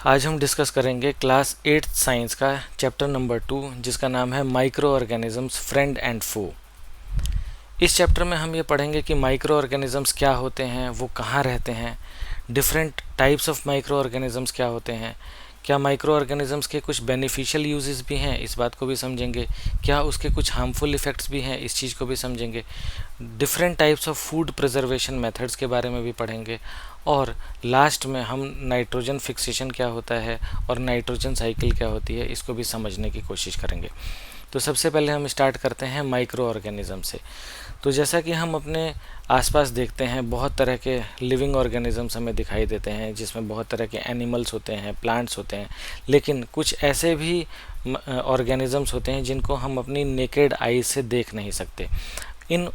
आज हम डिस्कस करेंगे क्लास 8 साइंस का चैप्टर नंबर 2 जिसका नाम है माइक्रो ऑर्गेनिजम्स फ्रेंड एंड फो। इस चैप्टर में हम ये पढ़ेंगे कि माइक्रो ऑर्गेनिजम्स क्या होते हैं, वो कहाँ रहते हैं, different types of micro organisms क्या होते हैं, क्या माइक्रो ऑर्गेनिजम्स के कुछ बेनिफिशियल यूजेस भी हैं, इस बात को भी समझेंगे, क्या उसके कुछ हार्मफुल इफ़ेक्ट्स भी हैं, इस चीज़ को भी समझेंगे, different types of food preservation methods के बारे में भी पढ़ेंगे, और लास्ट में हम नाइट्रोजन फिक्सेशन क्या होता है और नाइट्रोजन साइकिल क्या होती है इसको भी समझने की कोशिश करेंगे। तो सबसे पहले हम स्टार्ट करते हैं माइक्रो ऑर्गेनिज्म से। तो जैसा कि हम अपने आसपास देखते हैं, बहुत तरह के लिविंग ऑर्गेनिजम्स हमें दिखाई देते हैं जिसमें बहुत तरह के एनिमल्स होते हैं, प्लांट्स होते हैं, लेकिन कुछ ऐसे भी ऑर्गेनिजम्स होते हैं जिनको हम अपनी नेकेड आई से देख नहीं सकते। इन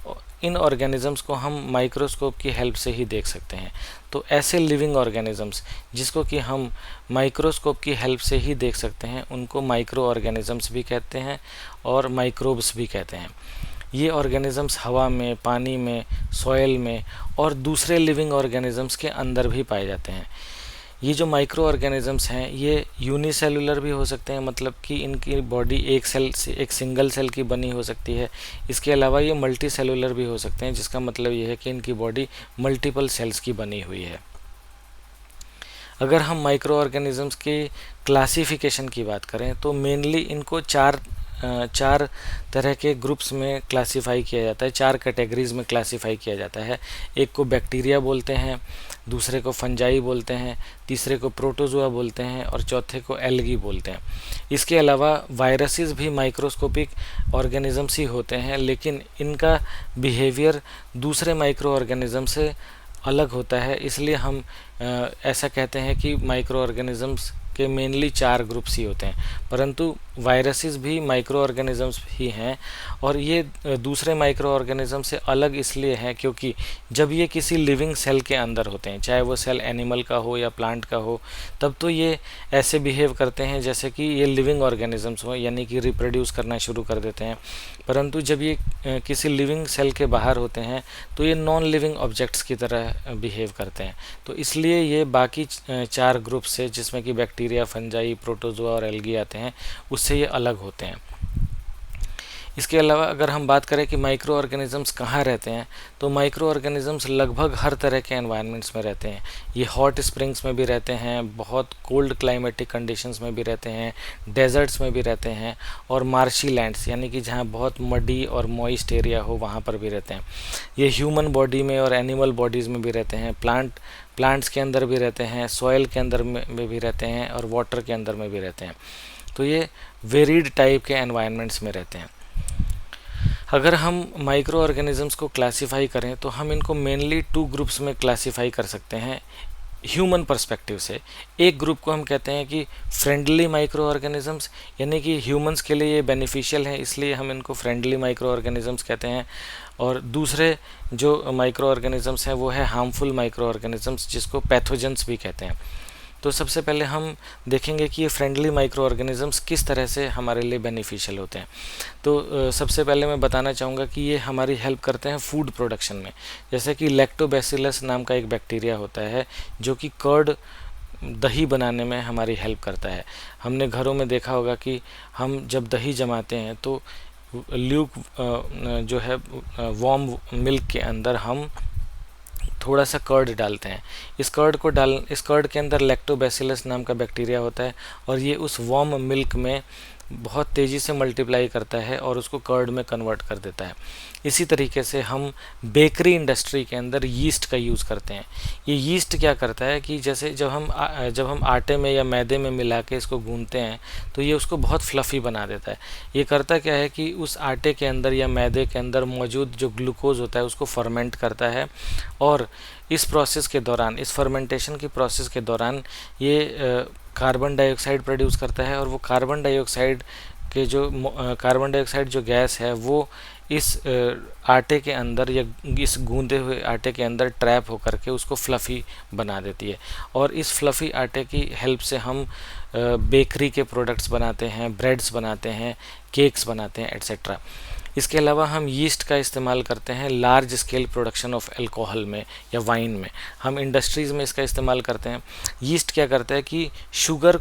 इन ऑर्गेनिजम्स को हम माइक्रोस्कोप की हेल्प से ही देख सकते हैं। तो ऐसे लिविंग ऑर्गेनिजम्स जिसको कि हम माइक्रोस्कोप की हेल्प से ही देख सकते हैं उनको माइक्रो ऑर्गेनिजम्स भी कहते हैं और माइक्रोब्स भी कहते हैं। ये ऑर्गेनिजम्स हवा में, पानी में, सॉइल में और दूसरे लिविंग ऑर्गेनिजम्स के अंदर भी पाए जाते हैं। ये जो माइक्रो ऑर्गेनिजम्स हैं ये यूनिसेलुलर भी हो सकते हैं, मतलब कि इनकी बॉडी एक सेल से, एक सिंगल सेल की बनी हो सकती है। इसके अलावा ये मल्टी सेलुलर भी हो सकते हैं, जिसका मतलब ये है कि इनकी बॉडी मल्टीपल सेल्स की बनी हुई है। अगर हम माइक्रो ऑर्गेनिजम्स की क्लासिफिकेशन की बात करें तो मेनली इनको चार तरह के ग्रुप्स में क्लासिफाई किया जाता है, चार कैटेगरीज में क्लासिफाई किया जाता है। एक को बैक्टीरिया बोलते हैं, दूसरे को फंजाई बोलते हैं, तीसरे को प्रोटोजोआ बोलते हैं और चौथे को एल्गी बोलते हैं। इसके अलावा वायरसेस भी माइक्रोस्कोपिक ऑर्गेनिजम्स ही होते हैं, लेकिन इनका बिहेवियर दूसरे माइक्रो ऑर्गेनिज्म से अलग होता है। इसलिए हम ऐसा कहते हैं कि माइक्रो ऑर्गेनिजम्स के मेनली चार ग्रुप्स ही होते हैं, परंतु वायरसेस भी माइक्रो ऑर्गेनिजम्स ही हैं और ये दूसरे माइक्रो ऑर्गेनिज्म से अलग इसलिए हैं क्योंकि जब ये किसी लिविंग सेल के अंदर होते हैं, चाहे वो सेल एनिमल का हो या प्लांट का हो, तब तो ये ऐसे बिहेव करते हैं जैसे कि ये लिविंग ऑर्गेनिजम्स हो, यानी कि रिप्रोड्यूस करना शुरू कर देते हैं। परंतु जब ये किसी लिविंग सेल के बाहर होते हैं तो ये नॉन लिविंग ऑब्जेक्ट्स की तरह बिहेव करते हैं। तो इसलिए ये बाकी चार ग्रुप से, जिसमें कि बैक्टीरिया, फंजाई, प्रोटोजोआ और एल्गी आते हैं, उससे ये अलग होते हैं। इसके अलावा अगर हम बात करें कि माइक्रो ऑर्गेनिजम्स कहाँ रहते हैं, तो माइक्रो ऑर्गेनिजम्स लगभग हर तरह के एनवायरनमेंट्स में रहते हैं। ये हॉट स्प्रिंग्स में भी रहते हैं, बहुत कोल्ड क्लाइमेटिक कंडीशंस में भी रहते हैं, डेजर्ट्स में भी रहते हैं और मार्शी लैंड्स, यानी कि जहाँ बहुत मडी और मॉइस्ट एरिया हो वहाँ पर भी रहते हैं। ये ह्यूमन बॉडी में और एनिमल बॉडीज़ में भी रहते हैं, प्लांट्स के अंदर भी रहते हैं, सॉइल के अंदर में भी रहते हैं और वाटर के अंदर में भी रहते हैं। तो ये वेरीड टाइप के एनवायरनमेंट्स में रहते हैं। अगर हम माइक्रो ऑर्गेनिजम्स को क्लासीफाई करें तो हम इनको मेनली टू ग्रुप्स में क्लासीफाई कर सकते हैं ह्यूमन पर्सपेक्टिव से। एक ग्रुप को हम कहते हैं कि फ्रेंडली माइक्रो ऑर्गेनिजम्स, यानी कि ह्यूमंस के लिए ये बेनिफिशियल है, इसलिए हम इनको फ्रेंडली माइक्रो ऑर्गेनिजम्स कहते हैं। और दूसरे जो माइक्रो ऑर्गेनिजम्स हैं वो है हार्मफुल माइक्रो ऑर्गेनिजम्स, जिसको पैथोजेंस भी कहते हैं। तो सबसे पहले हम देखेंगे कि ये फ्रेंडली माइक्रो ऑर्गेनिजम्स किस तरह से हमारे लिए बेनिफिशियल होते हैं। तो सबसे पहले मैं बताना चाहूँगा कि ये हमारी हेल्प करते हैं फूड प्रोडक्शन में। जैसे कि लैक्टोबैसिलस नाम का एक बैक्टीरिया होता है जो कि कर्ड, दही बनाने में हमारी हेल्प करता है। हमने घरों में देखा होगा कि हम जब दही जमाते हैं तो ल्यूक जो है वार्म मिल्क के अंदर हम थोड़ा सा कर्ड डालते हैं। इस कर्ड के अंदर लैक्टोबैसिलस नाम का बैक्टीरिया होता है और ये उस वार्म मिल्क में बहुत तेज़ी से मल्टीप्लाई करता है और उसको कर्ड में कन्वर्ट कर देता है। इसी तरीके से हम बेकरी इंडस्ट्री के अंदर यीस्ट का यूज़ करते हैं। ये यीस्ट क्या करता है कि जैसे जब हम आटे में या मैदे में मिला के इसको गूंथते हैं तो ये उसको बहुत फ्लफ़ी बना देता है। ये करता क्या है कि उस आटे के अंदर या मैदे के अंदर मौजूद जो ग्लूकोज होता है उसको फर्मेंट करता है और इस प्रोसेस के दौरान, इस फर्मेंटेशन की प्रोसेस के दौरान ये कार्बन डाइऑक्साइड प्रोड्यूस करता है और वो कार्बन डाइऑक्साइड जो गैस है वो इस आटे के अंदर या इस गूंदे हुए आटे के अंदर ट्रैप होकर के उसको फ्लफ़ी बना देती है। और इस फ्लफ़ी आटे की हेल्प से हम बेकरी के प्रोडक्ट्स बनाते हैं, ब्रेड्स बनाते हैं, केक्स बनाते हैं, एट्सेट्रा। इसके अलावा हम यीस्ट का इस्तेमाल करते हैं large scale production of alcohol में या वाइन में, हम इंडस्ट्रीज़ में इसका इस्तेमाल करते हैं। यीस्ट क्या करता है कि शुगर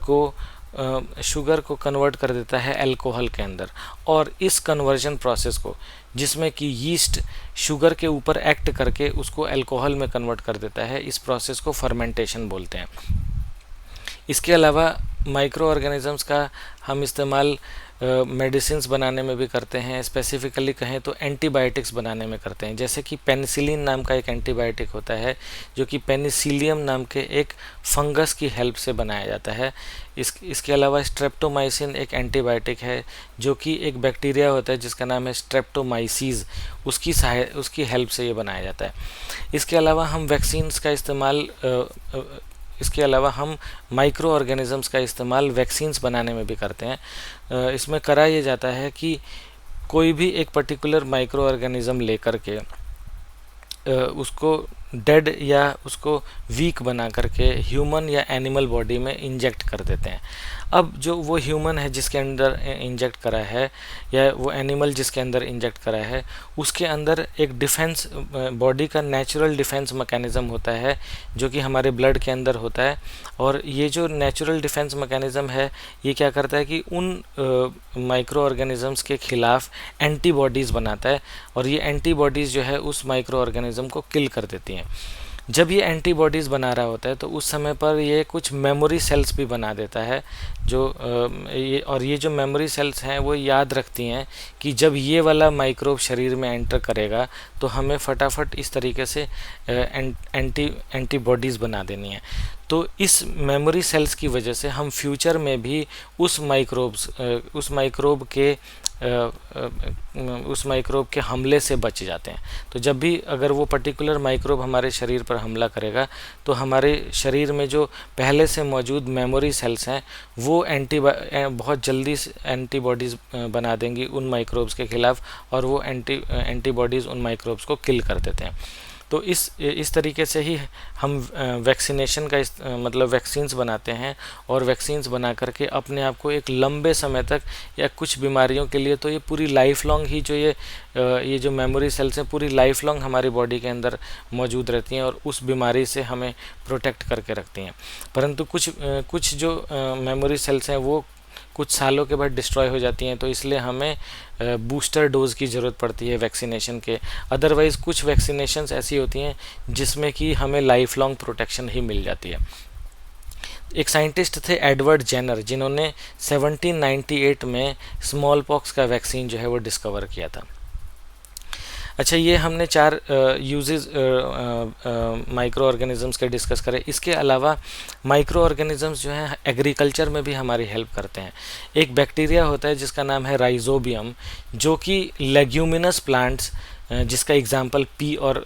को कन्वर्ट कर देता है अल्कोहल के अंदर, और इस कन्वर्जन प्रोसेस को, जिसमें कि यीस्ट शुगर के ऊपर एक्ट करके उसको अल्कोहल में कन्वर्ट कर देता है, इस प्रोसेस को फर्मेंटेशन बोलते हैं। इसके अलावा माइक्रो ऑर्गेनिजम्स का हम इस्तेमाल मेडिसिन्स बनाने में भी करते हैं। स्पेसिफिकली कहें तो एंटीबायोटिक्स बनाने में करते हैं, जैसे कि पेनिसिलिन नाम का एक एंटीबायोटिक होता है जो कि पेनिसिलियम नाम के एक फंगस की हेल्प से बनाया जाता है। इसके अलावा स्ट्रेप्टोमाइसिन एक एंटीबायोटिक है जो कि एक बैक्टीरिया होता है जिसका नाम है स्ट्रेप्टोमाइसीज, उसकी हेल्प से ये बनाया जाता है। इसके अलावा हम वैक्सीन्स का इस्तेमाल इसके अलावा हम माइक्रो ऑर्गेनिजम्स का इस्तेमाल वैक्सीन्स बनाने में भी करते हैं। इसमें करा ये जाता है कि कोई भी एक पर्टिकुलर माइक्रो ऑर्गेनिज़म लेकर के उसको डेड या उसको वीक बना करके ह्यूमन या एनिमल बॉडी में इंजेक्ट कर देते हैं। अब जो वो ह्यूमन है जिसके अंदर इंजेक्ट करा है या वो एनिमल जिसके अंदर इंजेक्ट करा है, उसके अंदर एक डिफेंस, बॉडी का नेचुरल डिफेंस मैकेनिज़्म होता है जो कि हमारे ब्लड के अंदर होता है। और ये जो नेचुरल डिफेंस मैकेनिज़्म है ये क्या करता है कि उन माइक्रो ऑर्गेनिजम्स के ख़िलाफ़ एंटीबॉडीज़ बनाता है, और ये एंटीबॉडीज़ जो है उस माइक्रो ऑर्गेनिज़म को किल कर देती हैं। जब ये एंटीबॉडीज़ बना रहा होता है तो उस समय पर ये कुछ मेमोरी सेल्स भी बना देता है ये जो मेमोरी सेल्स हैं वो याद रखती हैं कि जब ये वाला माइक्रोब शरीर में एंटर करेगा तो हमें फटाफट इस तरीके से एंटीबॉडीज़ बना देनी है। तो इस मेमोरी सेल्स की वजह से हम फ्यूचर में भी उस माइक्रोब के हमले से बच जाते हैं। तो जब भी अगर वो पर्टिकुलर माइक्रोब हमारे शरीर पर हमला करेगा तो हमारे शरीर में जो पहले से मौजूद मेमोरी सेल्स हैं वो बहुत जल्दी एंटीबॉडीज़ बना देंगी उन माइक्रोब्स के ख़िलाफ़, और वो एंटीबॉडीज़ उन माइक्रोब्स को किल कर देते हैं। तो इस तरीके से ही हम वैक्सीनेशन का मतलब वैक्सीन्स बनाते हैं, और वैक्सीन्स बना करके अपने आप को एक लंबे समय तक या कुछ बीमारियों के लिए तो ये पूरी लाइफ लॉन्ग ही जो ये जो मेमोरी सेल्स हैं पूरी लाइफ लॉन्ग हमारी बॉडी के अंदर मौजूद रहती हैं और उस बीमारी से हमें प्रोटेक्ट करके रखती हैं। परंतु कुछ जो मेमोरी सेल्स हैं वो कुछ सालों के बाद डिस्ट्रॉय हो जाती हैं, तो इसलिए हमें बूस्टर डोज की ज़रूरत पड़ती है वैक्सीनेशन के। अदरवाइज़ कुछ वैक्सीनेशंस ऐसी होती हैं जिसमें कि हमें लाइफ लॉन्ग प्रोटेक्शन ही मिल जाती है। एक साइंटिस्ट थे एडवर्ड जेनर, जिन्होंने 1798 में स्मॉल पॉक्स का वैक्सीन जो है वो डिस्कवर किया था। अच्छा, ये हमने 4 यूजेस माइक्रो ऑर्गेनिजम्स के डिस्कस करे। इसके अलावा माइक्रो ऑर्गेनिजम्स जो हैं एग्रीकल्चर में भी हमारी हेल्प करते हैं। एक बैक्टीरिया होता है जिसका नाम है राइजोबियम, जो कि लेग्यूमिनस प्लांट्स जिसका एग्जांपल पी और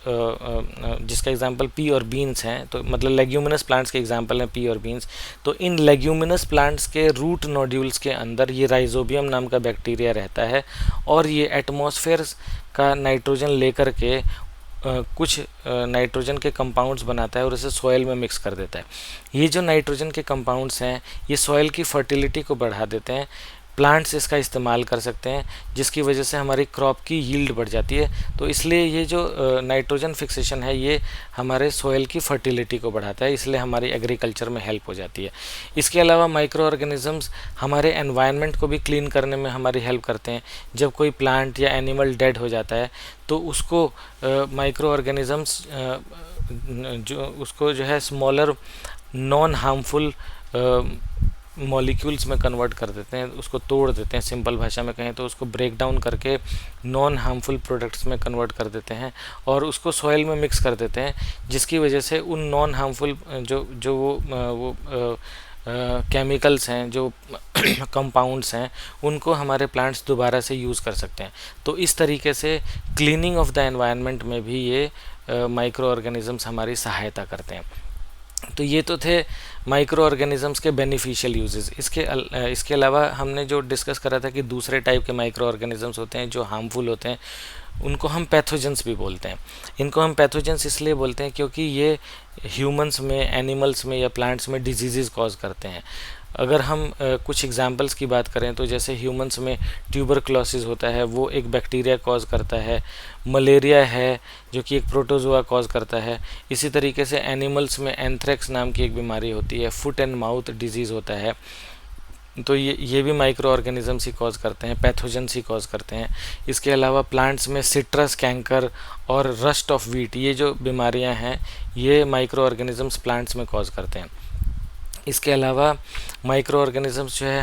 बीन्स हैं, तो मतलब लेग्यूमिनस प्लांट्स के एग्जांपल हैं पी और बीन्स। तो इन लेग्यूमिनस प्लांट्स के रूट नोड्यूल्स के अंदर ये राइजोबियम नाम का बैक्टीरिया रहता है, और ये एटमॉस्फेयर का नाइट्रोजन लेकर के कुछ नाइट्रोजन के कंपाउंड्स बनाता है और इसे सॉइल में मिक्स कर देता है। ये जो नाइट्रोजन के कंपाउंड्स हैं ये सॉइल की फर्टिलिटी को बढ़ा देते हैं। प्लांट्स इसका इस्तेमाल कर सकते हैं, जिसकी वजह से हमारी क्रॉप की यील्ड बढ़ जाती है। तो इसलिए ये जो नाइट्रोजन फिक्सेशन है ये हमारे सॉइल की फर्टिलिटी को बढ़ाता है, इसलिए हमारी एग्रीकल्चर में हेल्प हो जाती है। इसके अलावा माइक्रो ऑर्गेनिजम्स हमारे एनवायरनमेंट को भी क्लीन करने में हमारी हेल्प करते हैं। जब कोई प्लांट या एनिमल डेड हो जाता है तो उसको माइक्रो ऑर्गेनिजम्स जो है स्मॉलर नॉन हार्मफुल मॉलिक्यूल्स में कन्वर्ट कर देते हैं, उसको तोड़ देते हैं। सिंपल भाषा में कहें तो उसको ब्रेक डाउन करके नॉन हार्मफुल प्रोडक्ट्स में कन्वर्ट कर देते हैं और उसको सॉइल में मिक्स कर देते हैं, जिसकी वजह से उन नॉन हार्मफुल जो वो केमिकल्स हैं, जो कंपाउंड्स हैं, उनको हमारे प्लांट्स दोबारा से यूज़ कर सकते हैं। तो इस तरीके से क्लीनिंग ऑफ द एनवायरनमेंट में भी ये माइक्रो ऑर्गेनिजम्स हमारी सहायता करते हैं। तो ये तो थे माइक्रो ऑर्गेनिजम्स के बेनिफिशियल यूजेस। इसके अलावा हमने जो डिस्कस करा था कि दूसरे टाइप के माइक्रो ऑर्गेनिजम्स होते हैं जो हार्मफुल होते हैं, उनको हम पैथोजेंस भी बोलते हैं। इनको हम पैथोजेंस इसलिए बोलते हैं क्योंकि ये ह्यूमंस में, एनिमल्स में या प्लांट्स में डिजीज़ कॉज करते हैं। अगर हम कुछ एग्जांपल्स की बात करें तो जैसे ह्यूमंस में ट्यूबरक्लोसिस होता है, वो एक बैक्टीरिया कॉज करता है। मलेरिया है जो कि एक प्रोटोजोआ कॉज करता है। इसी तरीके से एनिमल्स में एंथ्रेक्स नाम की एक बीमारी होती है, फुट एंड माउथ डिजीज़ होता है। तो ये भी माइक्रो ऑर्गेनिजम्स ही कॉज करते हैं, पैथोजेंस ही कॉज करते हैं। इसके अलावा प्लांट्स में सिट्रस कैंकर और रस्ट ऑफ व्हीट, ये जो बीमारियां हैं ये माइक्रो ऑर्गेनिजम्स प्लांट्स में कॉज करते हैं। इसके अलावा माइक्रो ऑर्गेनिजम्स जो है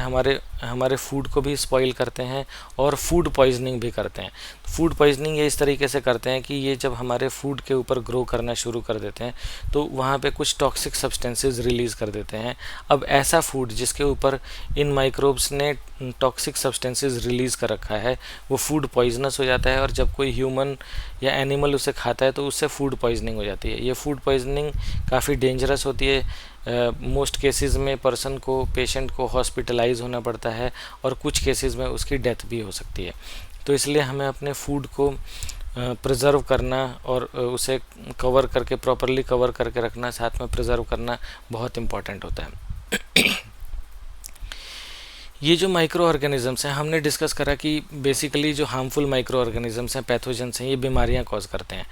हमारे फूड को भी स्पॉइल करते हैं और फूड पॉइजनिंग भी करते हैं। फूड पॉइजनिंग ये इस तरीके से करते हैं कि ये जब हमारे फूड के ऊपर ग्रो करना शुरू कर देते हैं तो वहाँ पे कुछ टॉक्सिक सब्सटेंसेस रिलीज़ कर देते हैं। अब ऐसा फूड जिसके ऊपर इन माइक्रोब्स ने टॉक्सिक सब्सटेंसेस रिलीज़ कर रखा है वो फूड पॉइजनस हो जाता है, और जब कोई ह्यूमन या एनिमल उसे खाता है तो उससे फूड पॉइजनिंग हो जाती है। ये फूड पॉइजनिंग काफ़ी डेंजरस होती है। मोस्ट केसेस में पेशेंट को हॉस्पिटलाइज होना पड़ता है और कुछ केसेस में उसकी डेथ भी हो सकती है। तो इसलिए हमें अपने फूड को प्रिजर्व करना और उसे प्रॉपरली कवर करके रखना, साथ में प्रिजर्व करना बहुत इम्पॉर्टेंट होता है। ये जो माइक्रो ऑर्गेनिजम्स हैं हमने डिस्कस करा कि बेसिकली जो हार्मफुल माइक्रो ऑर्गेनिजम्स हैं, पैथोजेंस हैं, ये बीमारियां कॉज करते हैं।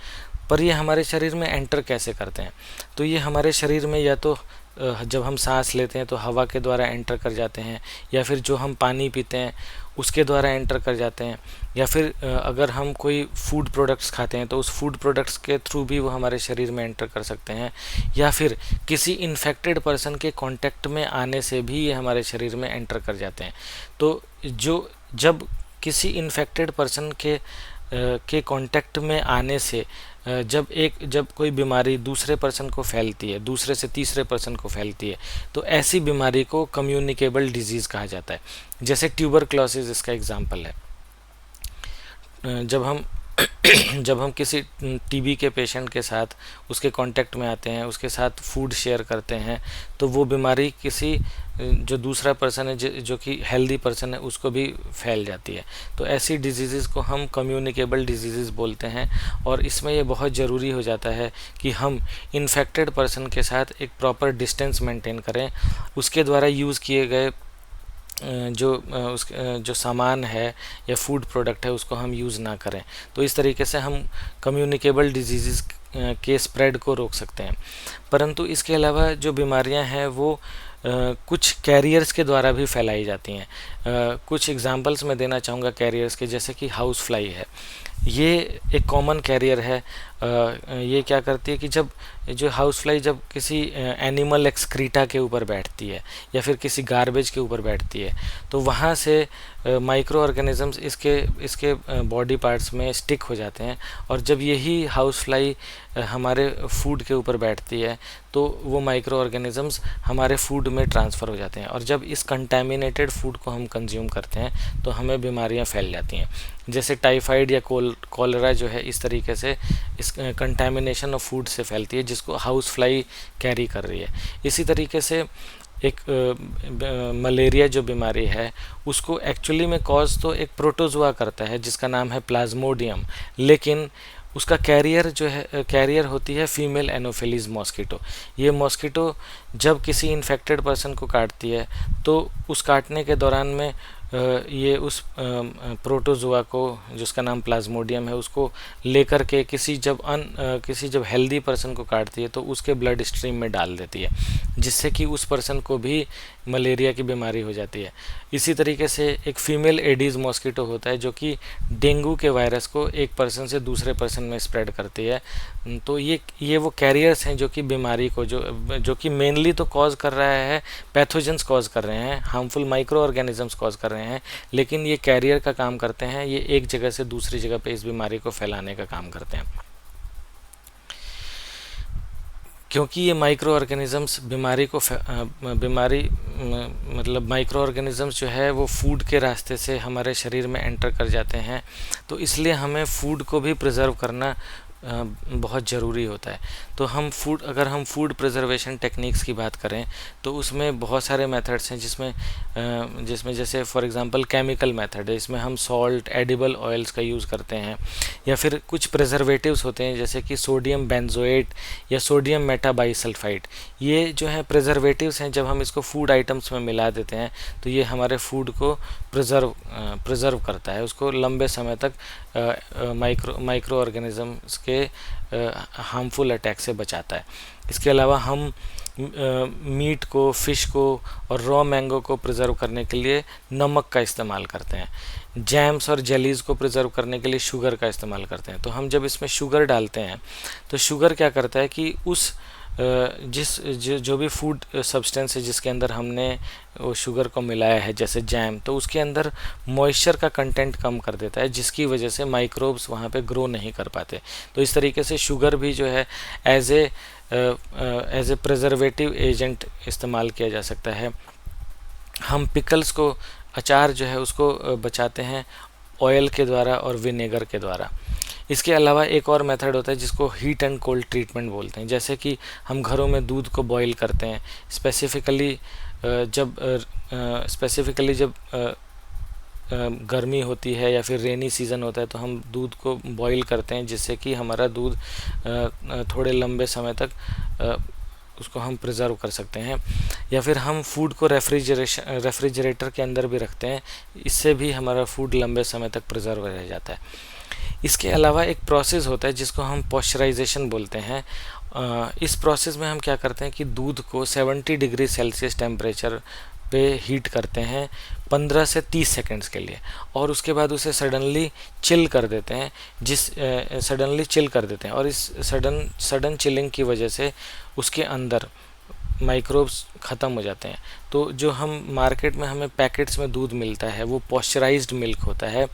पर ये हमारे शरीर में एंटर कैसे करते हैं? तो ये हमारे शरीर में या तो जब हम सांस लेते हैं तो हवा के द्वारा एंटर कर जाते हैं, या फिर जो हम पानी पीते हैं उसके द्वारा एंटर कर जाते हैं, या फिर अगर हम कोई फूड प्रोडक्ट्स खाते हैं तो उस फूड प्रोडक्ट्स के थ्रू भी वो हमारे शरीर में एंटर कर सकते हैं, या फिर किसी इन्फेक्टेड पर्सन के कांटेक्ट में आने से भी ये हमारे शरीर में एंटर कर जाते हैं। तो जब किसी इन्फेक्टेड पर्सन के कांटेक्ट में आने से जब कोई बीमारी दूसरे पर्सन को फैलती है, दूसरे से तीसरे पर्सन को फैलती है, तो ऐसी बीमारी को कम्युनिकेबल डिजीज़ कहा जाता है। जैसे ट्यूबरक्लोसिस इसका एग्जांपल है। जब हम किसी टीबी के पेशेंट के साथ उसके कांटेक्ट में आते हैं, उसके साथ फूड शेयर करते हैं, तो वो बीमारी किसी जो दूसरा पर्सन है जो कि हेल्दी पर्सन है उसको भी फैल जाती है। तो ऐसी डिजीज़ को हम कम्युनिकेबल डिजीज़ बोलते हैं, और इसमें ये बहुत ज़रूरी हो जाता है कि हम इन्फेक्टेड पर्सन के साथ एक प्रॉपर डिस्टेंस मेंटेन करें। उसके द्वारा यूज़ किए गए जो सामान है या फूड प्रोडक्ट है उसको हम यूज़ ना करें। तो इस तरीके से हम कम्युनिकेबल डिजीज़ के स्प्रेड को रोक सकते हैं। परंतु इसके अलावा जो बीमारियां हैं वो कुछ कैरियर्स के द्वारा भी फैलाई जाती हैं। कुछ एग्जांपल्स मैं देना चाहूँगा कैरियर्स के, जैसे कि हाउस फ्लाई है। ये एक कॉमन कैरियर है। ये क्या करती है कि जो हाउस फ्लाई जब किसी एनिमल एक्सक्रीटा के ऊपर बैठती है या फिर किसी गार्बेज के ऊपर बैठती है तो वहाँ से माइक्रो ऑर्गेनिजम्स इसके बॉडी पार्ट्स में स्टिक हो जाते हैं, और जब यही हाउस फ्लाई हमारे फूड के ऊपर बैठती है तो वो माइक्रो ऑर्गेनिजम्स हमारे फूड में ट्रांसफ़र हो जाते हैं, और जब इस कंटामिनेटेड फूड को हम कंज्यूम करते हैं तो हमें बीमारियां फैल जाती हैं। जैसे टाइफाइड या कॉलरा जो है इस तरीके से इस कंटामिनेशन ऑफ फूड से फैलती है, जिसको हाउस फ्लाई कैरी कर रही है। इसी तरीके से एक मलेरिया जो बीमारी है उसको एक्चुअली में कॉज तो एक प्रोटोजोआ करता है जिसका नाम है प्लाज्मोडियम, लेकिन उसका कैरियर होती है फीमेल एनोफिलीज मॉस्किटो। ये मॉस्किटो जब किसी इन्फेक्टेड पर्सन को काटती है तो उस काटने के दौरान में ये उस प्रोटोजोआ को, जिसका नाम प्लाज्मोडियम है, उसको लेकर के किसी जब हेल्दी पर्सन को काटती है तो उसके ब्लड स्ट्रीम में डाल देती है, जिससे कि उस पर्सन को भी मलेरिया की बीमारी हो जाती है। इसी तरीके से एक फीमेल एडीज़ मॉस्किटो होता है जो कि डेंगू के वायरस को एक पर्सन से दूसरे पर्सन में स्प्रेड करती है। तो ये वो कैरियर्स हैं जो कि बीमारी को जो कि मेनली तो कॉज कर रहा है, पैथोजेंस कॉज कर रहे हैं, हार्मफुल माइक्रो ऑर्गेनिजम्स कॉज कर रहे हैं, लेकिन ये कैरियर का काम करते हैं। ये एक जगह से दूसरी जगह पे इस बीमारी को फैलाने का काम करते हैं। क्योंकि ये माइक्रो ऑर्गेनिजम्स मतलब माइक्रो ऑर्गेनिजम्स जो है वो फूड के रास्ते से हमारे शरीर में एंटर कर जाते हैं, तो इसलिए हमें फूड को भी प्रिजर्व करना बहुत ज़रूरी होता है। तो अगर हम फूड प्रिजर्वेशन टेक्निक्स की बात करें तो उसमें बहुत सारे मेथड्स हैं, जिसमें जैसे फॉर एग्जांपल केमिकल मेथड है, इसमें हम सॉल्ट, एडिबल ऑयल्स का यूज़ करते हैं, या फिर कुछ प्रिजर्वेटिव्स होते हैं जैसे कि सोडियम बेंजोएट या सोडियम मेटाबाइसल्फाइड। ये जो है प्रिजर्वेटिव्स हैं, जब हम इसको फूड आइटम्स में मिला देते हैं तो ये हमारे फूड को प्रिजर्व करता है, उसको लंबे समय तक माइक्रो ऑर्गेनिजम्स के हार्मफुल अटैक से बचाता है। इसके अलावा हम मीट को, फिश को और रॉ मैंगो को प्रिजर्व करने के लिए नमक का इस्तेमाल करते हैं। जैम्स और जेलीज़ को प्रिजर्व करने के लिए शुगर का इस्तेमाल करते हैं। तो हम जब इसमें शुगर डालते हैं तो शुगर क्या करता है कि उस जो भी फूड सब्सटेंस है जिसके अंदर हमने वो शुगर को मिलाया है, जैसे जैम, तो उसके अंदर मॉइस्चर का कंटेंट कम कर देता है, जिसकी वजह से माइक्रोब्स वहाँ पे ग्रो नहीं कर पाते। तो इस तरीके से शुगर भी जो है एज ए प्रिजर्वेटिव एजेंट इस्तेमाल किया जा सकता है। हम पिकल्स को, अचार जो है उसको बचाते हैं ऑयल के द्वारा और विनेगर के द्वारा। इसके अलावा एक और मेथड होता है जिसको हीट एंड कोल्ड ट्रीटमेंट बोलते हैं। जैसे कि हम घरों में दूध को बॉईल करते हैं, स्पेसिफ़िकली जब गर्मी होती है या फिर रेनी सीज़न होता है तो हम दूध को बॉईल करते हैं, जिससे कि हमारा दूध थोड़े लंबे समय तक उसको हम प्रिजर्व कर सकते हैं। या फिर हम फूड को रेफ्रिजरेटर के अंदर भी रखते हैं, इससे भी हमारा फूड लंबे समय तक प्रिजर्व रह जाता है। इसके अलावा एक प्रोसेस होता है जिसको हम पॉस्चराइजेशन बोलते हैं। इस प्रोसेस में हम क्या करते हैं कि दूध को 70 डिग्री सेल्सियस टेम्परेचर पे हीट करते हैं 15 से 30 सेकंड्स के लिए, और उसके बाद उसे सडनली चिल कर देते हैं और इस सडन चिलिंग की वजह से उसके अंदर माइक्रोब्स ख़त्म हो जाते हैं। तो जो हम मार्केट में हमें पैकेट्स में दूध मिलता है वो पॉस्चराइज्ड मिल्क होता है,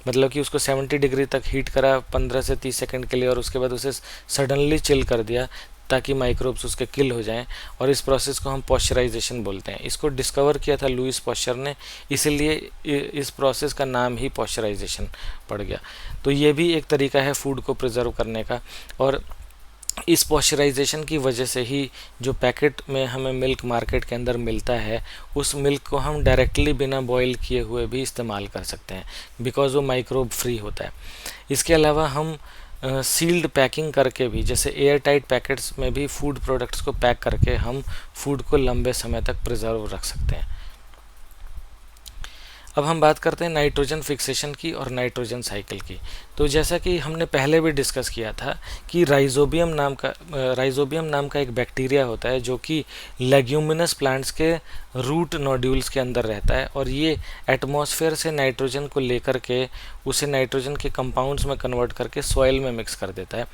मतलब कि उसको 70 डिग्री तक हीट करा 15 से 30 सेकंड के लिए और उसके बाद उसे सडनली चिल कर दिया ताकि माइक्रोब्स उसके किल हो जाएं, और इस प्रोसेस को हम पॉस्चराइजेशन बोलते हैं। इसको डिस्कवर किया था लुईस पॉस्चर ने, इसीलिए इस प्रोसेस का नाम ही पॉस्चराइजेशन पड़ गया। तो ये भी एक तरीका है फूड को प्रिजर्व करने का। और इस पॉस्चराइजेशन की वजह से ही जो पैकेट में हमें मिल्क मार्केट के अंदर मिलता है उस मिल्क को हम डायरेक्टली बिना बॉईल किए हुए भी इस्तेमाल कर सकते हैं, बिकॉज़ वो माइक्रोब फ्री होता है। इसके अलावा हम सील्ड पैकिंग करके भी, जैसे एयर टाइट पैकेट्स में भी फूड प्रोडक्ट्स को पैक करके हम फूड को लंबे समय तक प्रिजर्व रख सकते हैं। अब हम बात करते हैं नाइट्रोजन फिक्सेशन की और नाइट्रोजन साइकिल की। तो जैसा कि हमने पहले भी डिस्कस किया था कि राइजोबियम नाम का एक बैक्टीरिया होता है जो कि लेग्यूमिनस प्लांट्स के रूट नोड्यूल्स के अंदर रहता है, और ये एटमॉस्फेयर से नाइट्रोजन को लेकर के उसे नाइट्रोजन के कंपाउंड्स में कन्वर्ट करके सॉइल में मिक्स कर देता है,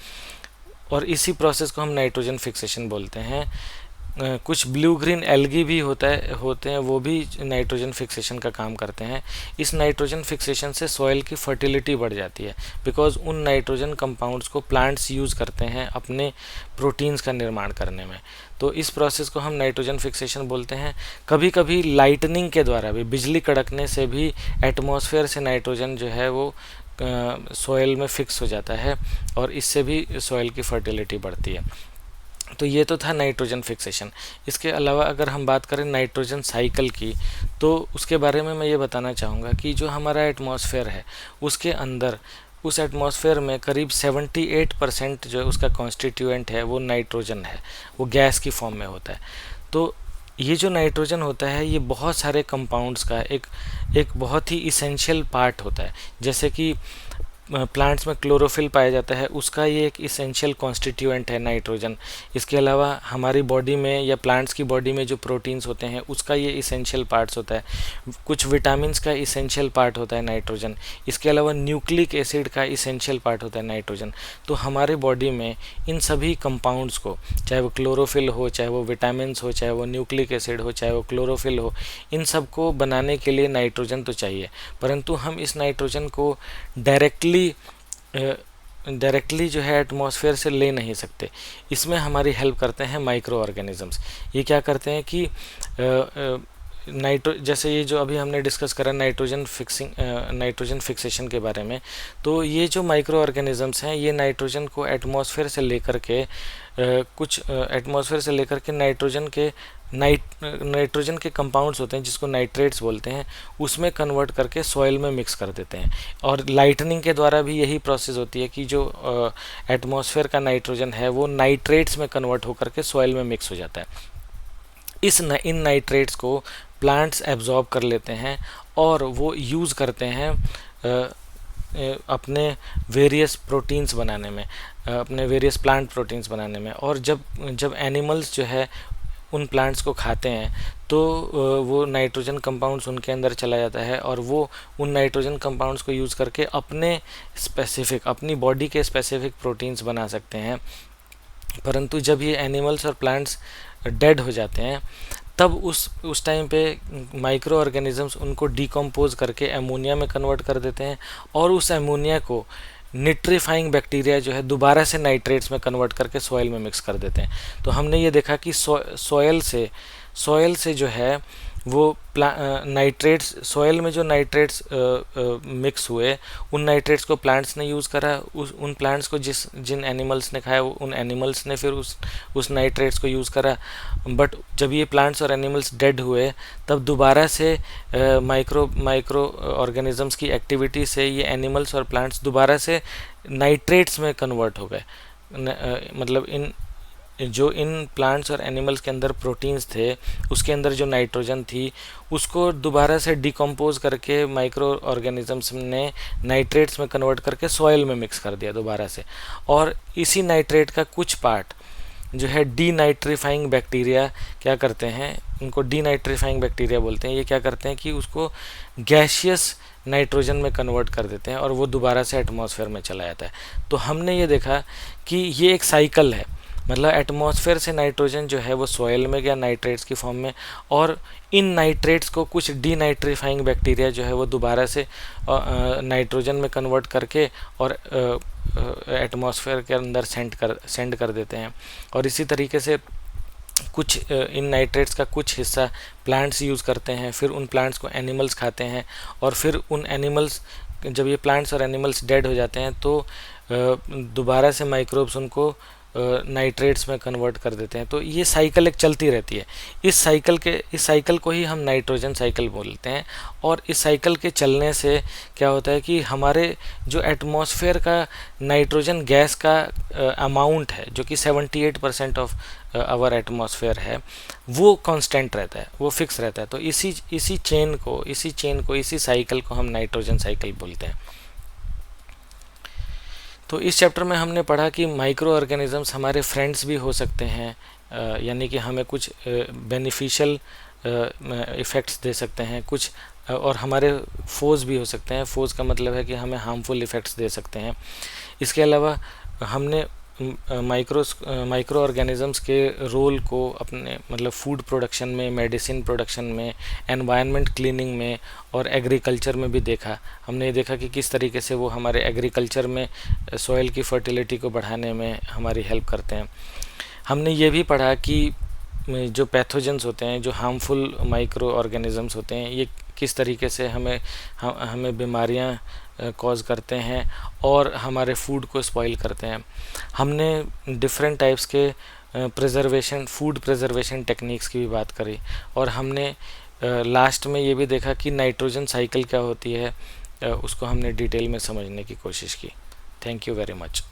और इसी प्रोसेस को हम नाइट्रोजन फिक्सेशन बोलते हैं। कुछ ब्लू ग्रीन एल्गी भी होते हैं, वो भी नाइट्रोजन फिक्सेशन का काम करते हैं। इस नाइट्रोजन फिक्सेशन से सॉइल की फर्टिलिटी बढ़ जाती है, बिकॉज उन नाइट्रोजन कंपाउंड्स को प्लांट्स यूज़ करते हैं अपने प्रोटीन्स का निर्माण करने में। तो इस प्रोसेस को हम नाइट्रोजन फिक्सेशन बोलते हैं। कभी कभी लाइटनिंग के द्वारा भी, बिजली कड़कने से भी एटमॉस्फेयर से नाइट्रोजन जो है वो सॉइल में फिक्स हो जाता है, और इससे भी सॉइल की फर्टिलिटी बढ़ती है। तो ये तो था नाइट्रोजन फिक्सेशन। इसके अलावा अगर हम बात करें नाइट्रोजन साइकिल की, तो उसके बारे में मैं ये बताना चाहूँगा कि जो हमारा एटमॉस्फेयर है उसके अंदर, उस एटमॉस्फेयर में करीब 78% जो है उसका कॉन्स्टिट्यूएंट है वो नाइट्रोजन है, वो गैस की फॉर्म में होता है। तो ये जो नाइट्रोजन होता है ये बहुत सारे कंपाउंड्स का एक बहुत ही इसेंशियल पार्ट होता है। जैसे कि प्लांट्स में क्लोरोफिल पाया जाता है, उसका ये एक इसेंशियल कॉन्स्टिट्यूएंट है नाइट्रोजन। इसके अलावा हमारी बॉडी में या प्लांट्स की बॉडी में जो प्रोटीन्स होते हैं उसका ये इसेंशियल पार्ट्स होता है। कुछ विटामिन्स का इसेंशियल पार्ट होता है नाइट्रोजन। इसके अलावा न्यूक्लिक एसिड का इसेंशियल पार्ट होता है नाइट्रोजन। तो हमारे बॉडी में इन सभी कंपाउंड्स को, चाहे वो क्लोरोफिल हो, चाहे वो विटामिन्स हो, चाहे वो न्यूक्लिक एसिड हो, चाहे वो क्लोरोफिल हो, इन सब को बनाने के लिए नाइट्रोजन तो चाहिए। परंतु हम इस नाइट्रोजन को डायरेक्टली जो है एटमॉस्फेयर से ले नहीं सकते। इसमें हमारी हेल्प करते हैं माइक्रो ऑर्गेनिजम्स। ये क्या करते हैं कि जैसे ये जो अभी हमने डिस्कस करा नाइट्रोजन फिक्सेशन के बारे में, तो ये जो माइक्रो ऑर्गेनिजम्स हैं ये नाइट्रोजन को एटमॉस्फेयर से लेकर के कुछ एटमॉस्फेयर से लेकर के नाइट्रोजन के कंपाउंड्स होते हैं जिसको नाइट्रेट्स बोलते हैं, उसमें कन्वर्ट करके सॉइल में मिक्स कर देते हैं। और लाइटनिंग के द्वारा भी यही प्रोसेस होती है कि जो एटमॉस्फेयर का नाइट्रोजन है वो नाइट्रेट्स में कन्वर्ट होकर के सॉइल में मिक्स हो जाता है। इन नाइट्रेट्स को प्लांट्स एब्जॉर्ब कर लेते हैं और वो यूज़ करते हैं अपने वेरियस प्रोटीन्स बनाने में, अपने वेरियस प्लांट प्रोटीन्स बनाने में। और जब एनिमल्स जो है उन प्लांट्स को खाते हैं तो वो नाइट्रोजन कंपाउंड्स उनके अंदर चला जाता है और वो उन नाइट्रोजन कंपाउंड्स को यूज़ करके अपनी बॉडी के स्पेसिफिक प्रोटीन्स बना सकते हैं। परंतु जब ये एनिमल्स और प्लांट्स डेड हो जाते हैं तब उस टाइम पे माइक्रो ऑर्गेनिजम्स उनको डिकम्पोज करके अमोनिया में कन्वर्ट कर देते हैं और उस अमोनिया को निट्रीफाइंग बैक्टीरिया जो है दोबारा से नाइट्रेट्स में कन्वर्ट करके सॉइल में मिक्स कर देते हैं। तो हमने ये देखा कि सॉइल से जो है वो नाइट्रेट्स, सॉइल में जो नाइट्रेट्स मिक्स हुए उन नाइट्रेट्स को प्लांट्स ने यूज़ करा, उन प्लांट्स को जिन एनिमल्स ने खाया उन एनिमल्स ने फिर उस नाइट्रेट्स को यूज़ करा। बट जब ये प्लांट्स और एनिमल्स डेड हुए तब दोबारा से माइक्रो ऑर्गेनिजम्स की एक्टिविटी से ये एनिमल्स और प्लांट्स दोबारा से नाइट्रेट्स में कन्वर्ट हो गए। मतलब इन प्लांट्स और एनिमल्स के अंदर प्रोटीन्स थे, उसके अंदर जो नाइट्रोजन थी उसको दोबारा से डिकम्पोज करके माइक्रो ऑर्गेनिजम्स ने नाइट्रेट्स में कन्वर्ट करके सॉइल में मिक्स कर दिया दोबारा से। और इसी नाइट्रेट का कुछ पार्ट जो है डीनाइट्रीफाइंग बैक्टीरिया क्या करते हैं, उनको डीनाइट्रीफाइंग बैक्टीरिया बोलते हैं। ये क्या करते हैं कि उसको गैशियस नाइट्रोजन में कन्वर्ट कर देते हैं और वो दोबारा से एटमॉस्फेयर में चला जाता है। तो हमने ये देखा कि ये एक साइकिल है, मतलब एटमॉस्फेयर से नाइट्रोजन जो है वो सॉइल में गया नाइट्रेट्स की फॉर्म में, और इन नाइट्रेट्स को कुछ डीनाइट्रीफाइंग बैक्टीरिया जो है वो दोबारा से नाइट्रोजन में कन्वर्ट करके और एटमॉस्फेयर के अंदर सेंड कर देते हैं। और इसी तरीके से कुछ इन नाइट्रेट्स का कुछ हिस्सा प्लांट्स यूज़ करते हैं, फिर उन प्लांट्स को एनिमल्स खाते हैं और फिर उन एनिमल्स, जब ये प्लांट्स और एनिमल्स डेड हो जाते हैं तो दोबारा से माइक्रोब्स उनको नाइट्रेट्स में कन्वर्ट कर देते हैं। तो ये साइकिल एक चलती रहती है। इस साइकिल को ही हम नाइट्रोजन साइकिल बोलते हैं। और इस साइकिल के चलने से क्या होता है कि हमारे जो एटमॉस्फेयर का नाइट्रोजन गैस का अमाउंट है, जो कि 78% ऑफ आवर एटमॉस्फेयर है, वो कांस्टेंट रहता है, वो फिक्स रहता है। तो इसी साइकिल को हम नाइट्रोजन साइकिल बोलते हैं। तो इस चैप्टर में हमने पढ़ा कि माइक्रो ऑर्गेनिजम्स हमारे फ्रेंड्स भी हो सकते हैं, यानी कि हमें कुछ बेनिफिशियल इफ़ेक्ट्स दे सकते हैं कुछ, और हमारे फोज भी हो सकते हैं। फोज का मतलब है कि हमें हार्मफुल इफ़ेक्ट्स दे सकते हैं। इसके अलावा हमने माइक्रो ऑर्गेनिजम्स के रोल को अपने मतलब फूड प्रोडक्शन में, मेडिसिन प्रोडक्शन में, एनवायरनमेंट क्लीनिंग में और एग्रीकल्चर में भी देखा। हमने ये देखा कि किस तरीके से वो हमारे एग्रीकल्चर में सॉइल की फर्टिलिटी को बढ़ाने में हमारी हेल्प करते हैं। हमने ये भी पढ़ा कि जो पैथोजेंस होते हैं, जो हार्मफुल माइक्रो ऑर्गेनिजम्स होते हैं, ये किस तरीके से हमें बीमारियां कॉज करते हैं और हमारे फूड को स्पॉइल करते हैं। हमने डिफरेंट टाइप्स के फूड प्रिजर्वेशन टेक्निक्स की भी बात करी, और हमने लास्ट में ये भी देखा कि नाइट्रोजन साइकिल क्या होती है, उसको हमने डिटेल में समझने की कोशिश की। Thank you very much.